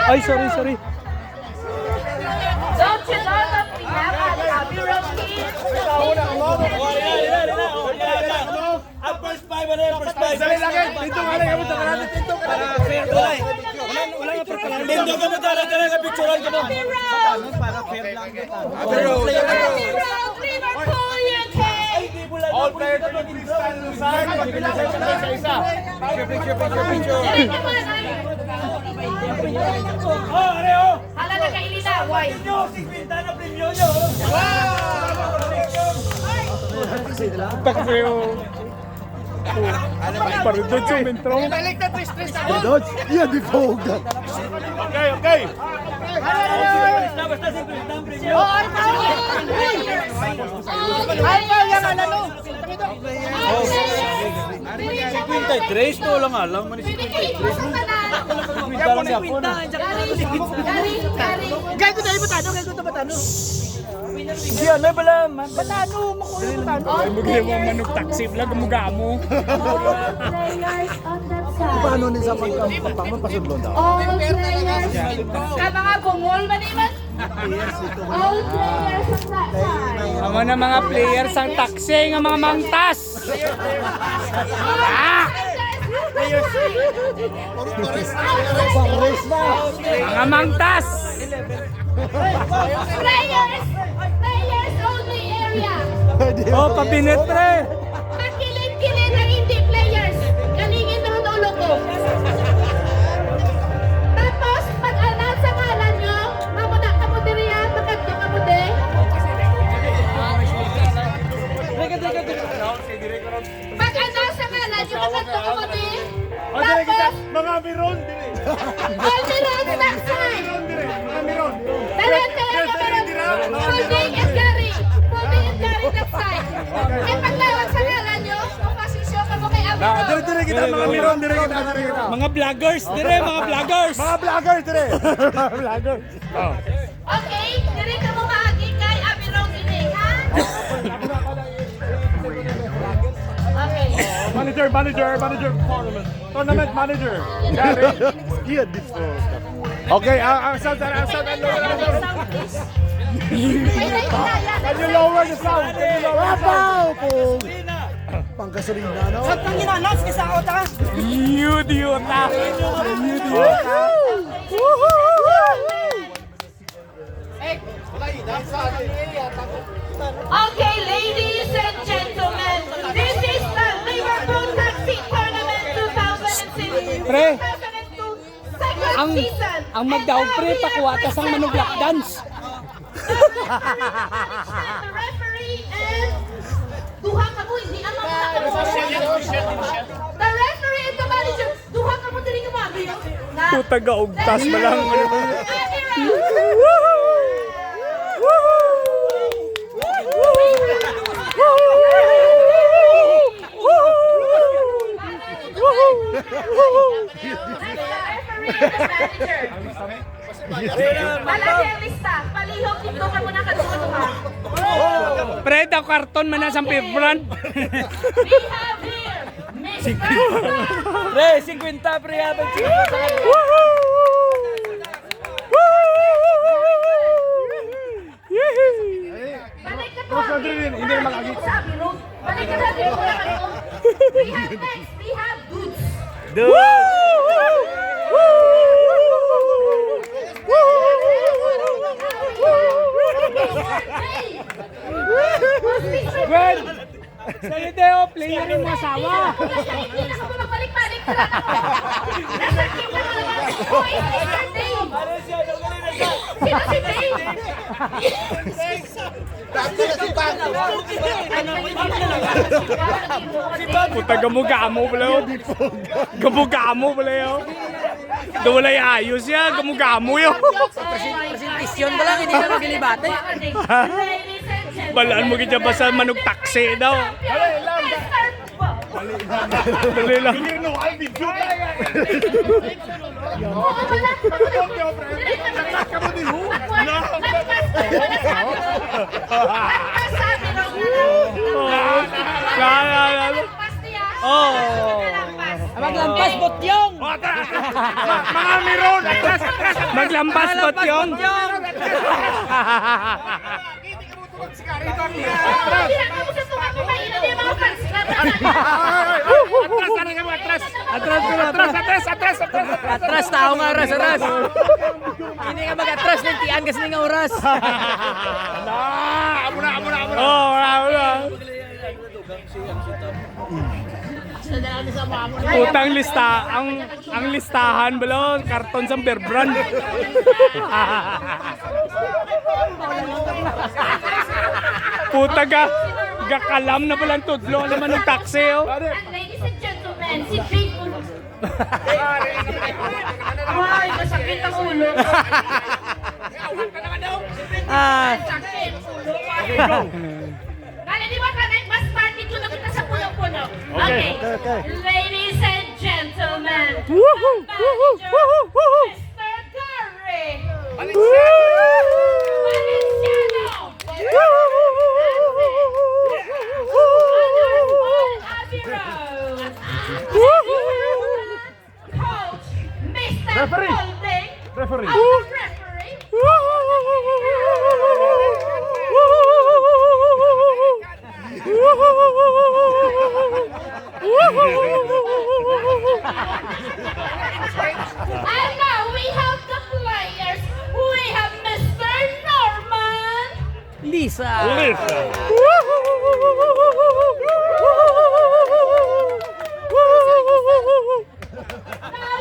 Ay, sorry. Don't you know that we have an Abiron here? Ang first five, first five. Dali lang eh. Dito ka lang kami sa kanatid. Dito ka lang. Fair play. Wala nga pagkalan. Dito ka mo talaga ka picturean ka mo. Para fair lang kita. Liverpool, UK! All players to be stand aside. Pagpila sa isa. Picture. Dili naman ay. Oh, areo. Hala na kailita, why? Nyo, 50 na premium nyo. Takbo yung... Parudod yung mentro. Balik na 3-3 sa Dodge? Iya, di fogan. Okay. Basta 50 ang premium. Trace to lang alam. Gaya ko tayo batano. Hindi, ano pala? Batano, makuha batano. Ay, magaling mo manok taxi vlog, mugamo. Paano ni sa pagkampang mo pasudlo daw? All players. Ka mga bungol maniman? All players on that side. Amo na mga players ang taxi, ng mga mangtas. Race na! Mga mangtas. Players only area. Oh, pabinetre. Pakilid-kilid ang hindi players. Kaningin na ulo ko. Tapos, pag-anal sa ngalan nyo, mamuna ka mo diriya, magkadto ka mo de. Pag-anal sa ngalan nyo, magkadto ka mo de. Tapos, Mga miron dire. all the roads that side. Mga miron. Taran Folding and carry that side. Eh, paglawag sa ngalan nyo, kung pasisyon ka mo kay Abiro. Dire kita mga miron dire kita. Mga vloggers, dire mga vloggers. Mga vlogger dire. Vlogger. Okay, diri ka mo maagi kay Abiro ini, ha? Okay. Manager, tournament manager. Iya di Okay, ang sound. Can Can you lower the sound? Wow po! Panggasolina, no? Idiota. Okay, ladies and gentlemen, this is the Liverpool Taxi Tournament 2002 Pre, second season. ang magdaog pre, pakuwatas ang manuglak dance. The referee and duha ka mo, hindi naman the referee and the manager, duha ka mo diri ka mabiyo. Puta gaugtas ba lang. Malaki lista, palihog dito ka muna kadto-duha. Pre, daw karton man na sa front. We have here Mr. Pre, 50 pre habang Balik ka po. Hindi na makagit. Balik ka natin po lang ano. We have next, we have goods. Gwen! Sa'yo Deo, player yung asawa. Hindi na ka po magbalik-balik na lang ako. Nasa team na naman. Who is Mr. Dave? Sino si Dave? Puta, gamugamo pala yun. Gamugamo pala yun. Dawalay ayos yan, gamugamo yun. Presentasyon pa lang, hindi na magilibate. Balaan mo kita basta manug taxi daw. Dali lang. Maglampas botyong. Mga miron. Paglambas ba't yun? Atras, tao nga oras, oras. Hindi nga mag-atras, nantian kasi nga oras. Oh, wala. Putang lista, ang listahan balon, karton sa beer brand. Puta gakalam na palang tudlo naman ng taxi oh. And ladies and gentlemen, si Grateful. Ay, masakit ang ulo. Sakit ang ulo. Kaya di ba ka mas party ko na kita sa puno-puno? Okay. Ladies and gentlemen, Mr. Gary. Valenciano. Coach, Mr. Golding. Referee. Our referee. And now we have the players. We have Mr. Norman. Lisa. Now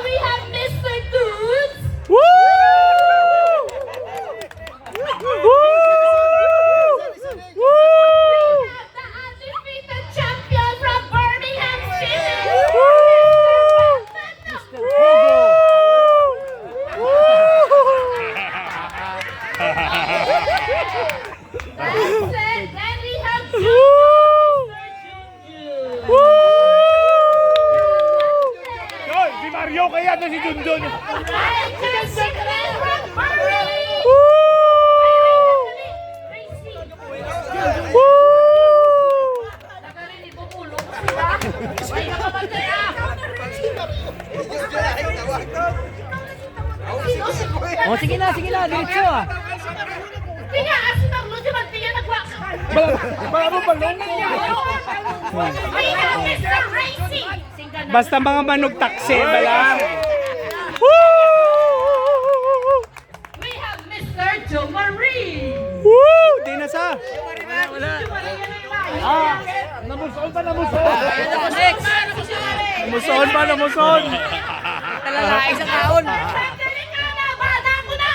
we have Mr. Goods. We have the undefeated champion from Birmingham City. Then we have Yoy, si Mario kaya na si Junjun. Oh, sige na, diretso ah. Kaya asin ang lujo magtingin nagwak. Baka mo balong mo. We have Mr. Racing. Basta mga manok taxi balang. We have Mr. Joe Marie. Woo! Di na sa. Namuson. Next. Namuson. Talalay sa taon. Delikana, bada ko na.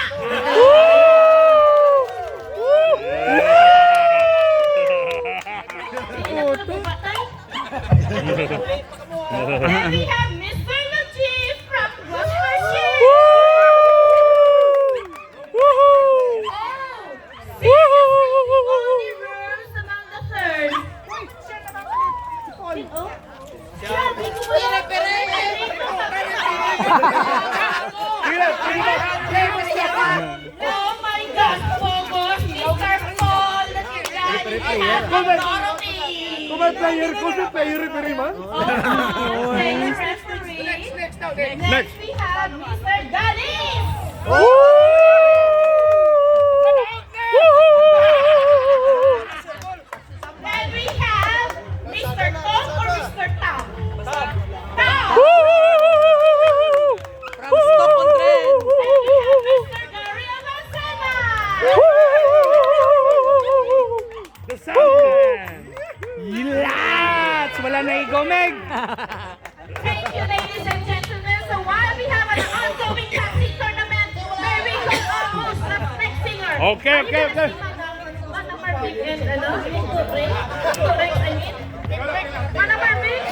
And we have Mr. Najib from Gloucestershire. Only rules among the third. Oh my God, Fogos, Mr. Paul, Player ko si player referee man. Next we have Mr. Galis. Then we have Mr. Tom or Mr. Tom? Tom. From Stock-on-Trent. Then we have Mr. Gary Avancena. The Sandman. Yilats! Wala na igomeg. Thank you, ladies and gentlemen. So while we have an ongoing taxi tournament, where we could host the next singer. Okay. Mana Marvin and ano? Correct, I mean. Mana Marvin?